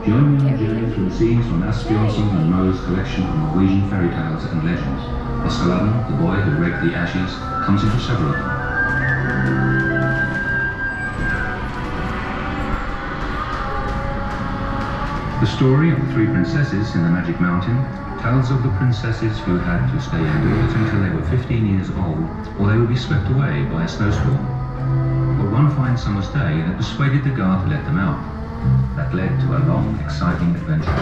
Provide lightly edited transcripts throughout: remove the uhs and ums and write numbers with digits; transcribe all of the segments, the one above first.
Join me on a journey through the scenes from Asbjørnsen and Moe's collection of Norwegian fairy tales and legends. Askeladden, the boy who raked the ashes, comes into several of them. The story of the three princesses in the Magic Mountain tells of the princesses who had to stay indoors until they were 15 years old, or they would be swept away by a snowstorm. But one fine summer's day, they persuaded the guard to let them out. That led to a long, exciting adventure.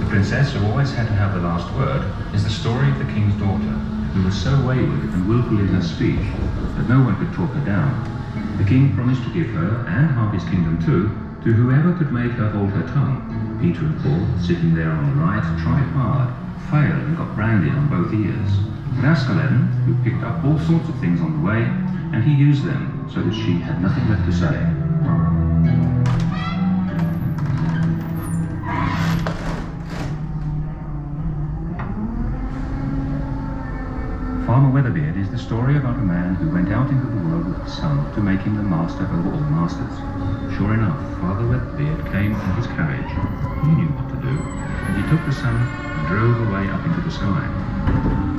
The princess who always had to have the last word is the story of the king's daughter, who was so wayward and willful in her speech that no one could talk her down. The king promised to give her, and half his kingdom too, to whoever could make her hold her tongue. Peter and Paul, sitting there on the right, tried hard, failed and got branded on both ears. But Askeladden, who picked up all sorts of things on the way, and he used them so that she had nothing left to say. Farmer Weatherbeard is the story about a man who went out into the world with his son to make him the master over all masters. Sure enough, Father Weatherbeard came in his carriage. He knew what to do, and he took the son and drove away up into the sky.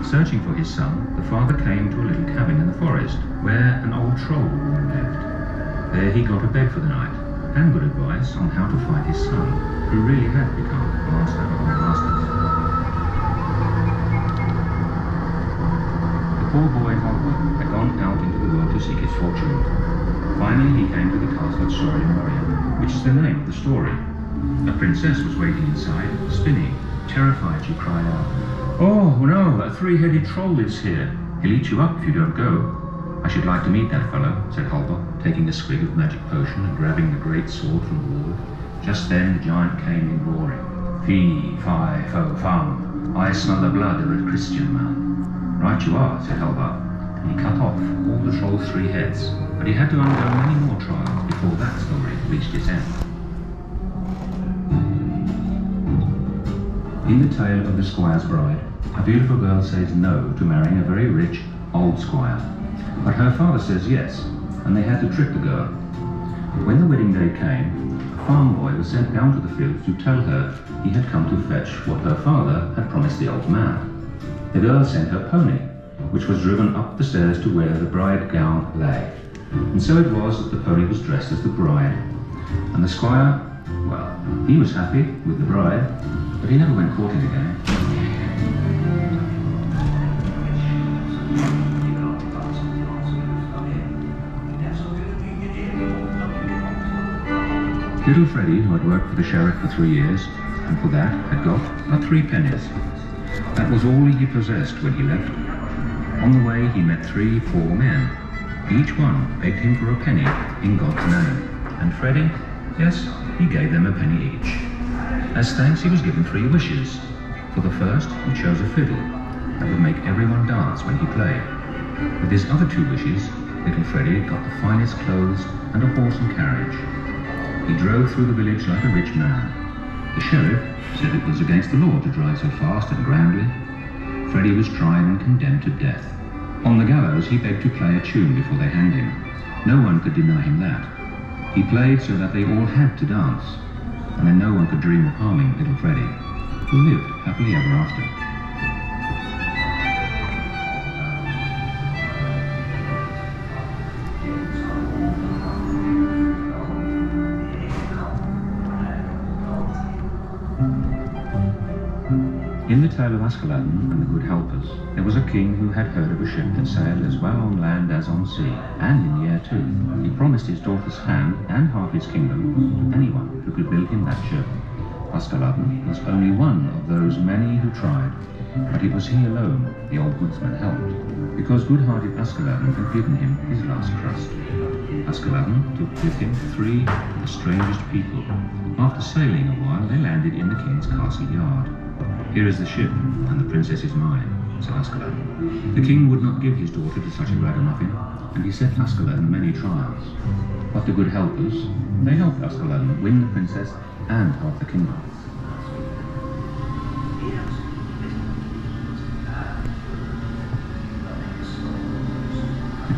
Searching for his son, the father came to a little cabin in the forest, where an old troll woman lived. There he got a bed for the night, and good advice on how to find his son, who really had become master of all masters. The poor boy Holger had gone out into the world to seek his fortune. Finally, he came to the castle of Sorin, which is the name of the story. A princess was waiting inside, spinning. Terrified, she cried out, "Oh no, a three-headed troll lives here. He'll eat you up if you don't go." "I should like to meet that fellow," said Holger, taking a swig of magic potion and grabbing the great sword from the wall. Just then the giant came in roaring. "Fee, fi, fo, fum. I smell the blood of a Christian man." "Right you are," said Holger. He cut off all the troll's 3 heads, but he had to undergo many more trials before that story reached its end. In the tale of the Squire's Bride, a beautiful girl says no to marrying a very rich, old squire. But her father says yes, and they had to trick the girl. When the wedding day came, a farm boy was sent down to the field to tell her he had come to fetch what her father had promised the old man. The girl sent her pony, which was driven up the stairs to where the bride gown lay. And so it was that the pony was dressed as the bride. And the squire, well, he was happy with the bride, but he never went courting again. Little Freddie, who had worked for the sheriff for 3 years, and for that had got but 3 pennies. That was all he possessed when he left. On the way he met 3 poor men. Each one begged him for a penny in God's name. And Freddie, yes, he gave them a penny each. As thanks he was given 3 wishes. For the first he chose a fiddle that would make everyone dance when he played. With his other 2 wishes, little Freddie got the finest clothes and a horse and carriage. He drove through the village like a rich man. The sheriff said it was against the law to drive so fast and grandly. Freddie was tried and condemned to death. On the gallows he begged to play a tune before they hanged him. No one could deny him that. He played so that they all had to dance, and then no one could dream of harming little Freddie, who lived happily ever after. In the tale of Askeladden and the Good Helpers, there was a king who had heard of a ship that sailed as well on land as on sea, and in the air too. He promised his daughter's hand and half his kingdom to anyone who could build him that ship. Askeladden was only one of those many who tried, but it was he alone the old woodsman helped, because good-hearted Askeladden had given him his last crust. Askeladden took with him 3 of the strangest people. After sailing a while, they landed in the king's castle yard. "Here is the ship, and the princess is mine," said Askeladden. The king would not give his daughter to such a ragamuffin, and he set Askeladden many trials. But the Good Helpers, they helped Askeladden win the princess and half the kingdom.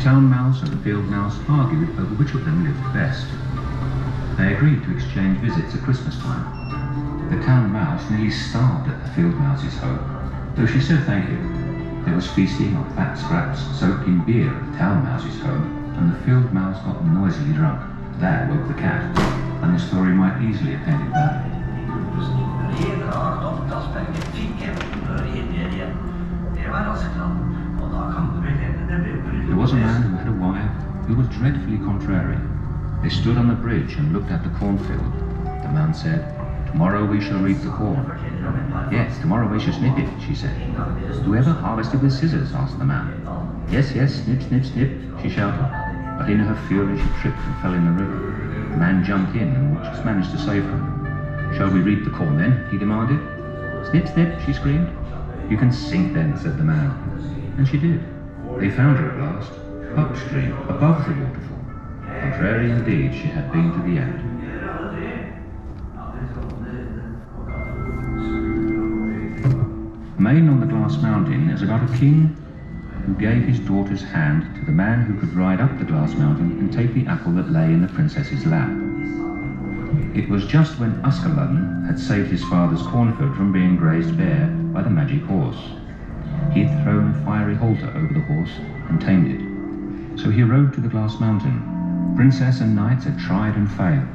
town mouse and the field mouse argued over which of them lived best. They agreed to exchange visits at Christmas time. The town mouse nearly starved at the field mouse's home, though she said thank you. There was feasting on fat scraps soaked in beer at the town mouse's home, and the field mouse got noisily drunk. That woke the cat, and the story might easily have ended badly. There was a man who had a wife who was dreadfully contrary. They stood on the bridge and looked at the cornfield. The man said, "Tomorrow we shall reap the corn." "Yes, tomorrow we shall snip it," she said. "Whoever harvested with scissors?" asked the man. "Yes, yes, snip, snip, snip," she shouted. But in her fury she tripped and fell in the river. The man jumped in and just managed to save her. "Shall we reap the corn then?" he demanded. "Snip, snip," she screamed. "You can sink then," said the man. And she did. They found her at last, upstream, above the waterfall. Contrary indeed, she had been to the end. The maiden on the glass mountain is about a king who gave his daughter's hand to the man who could ride up the glass mountain and take the apple that lay in the princess's lap. It was just when Askeladden had saved his father's cornfield from being grazed bare by the magic horse. He had thrown a fiery halter over the horse and tamed it. So he rode to the glass mountain. Princess and knights had tried and failed.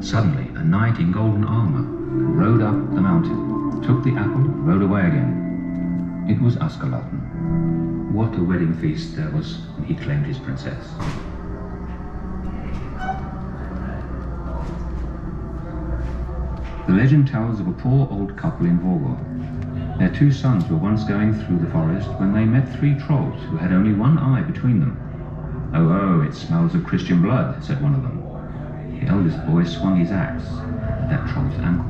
Suddenly, a knight in golden armor rode up the mountain, took the apple, rode away again. It was Askeladden. What a wedding feast there was when he claimed his princess. The legend tells of a poor old couple in Vågå. Their two sons were once going through the forest when they met three trolls who had only one eye between them. "Oh, oh, it smells of Christian blood," said one of them. The eldest boy swung his axe at that troll's ankle,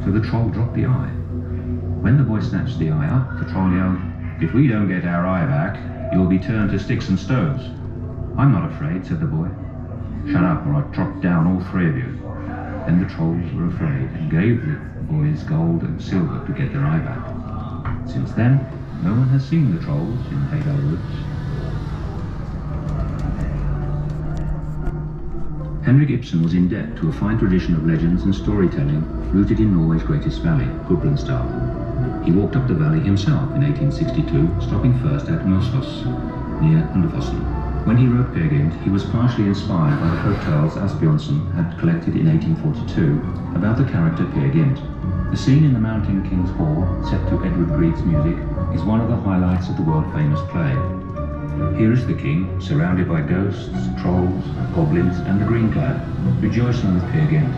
so the troll dropped the eye. When the boy snatched the eye up, the troll yelled, "If we don't get our eye back, you'll be turned to sticks and stones." "I'm not afraid," said the boy. "Shut up, or I'll chop down all three of you." Then the trolls were afraid and gave the boys gold and silver to get their eye back. Since then, no one has seen the trolls in Haydal Woods. Henrik Ibsen was in debt to a fine tradition of legends and storytelling rooted in Norway's greatest valley, Gudbrandsdal. He walked up the valley himself in 1862, stopping first at Norwegian, near Hunderfossen. When he wrote Peer Gynt, he was partially inspired by the folktales Asbjørnsen had collected in 1842 about the character Peer Gynt. The scene in the Mountain King's Hall, set to Edward Grieg's music, is one of the highlights of the world-famous play. Here is the king, surrounded by ghosts, trolls, goblins, and the green-clad, rejoicing with Peer Gynt.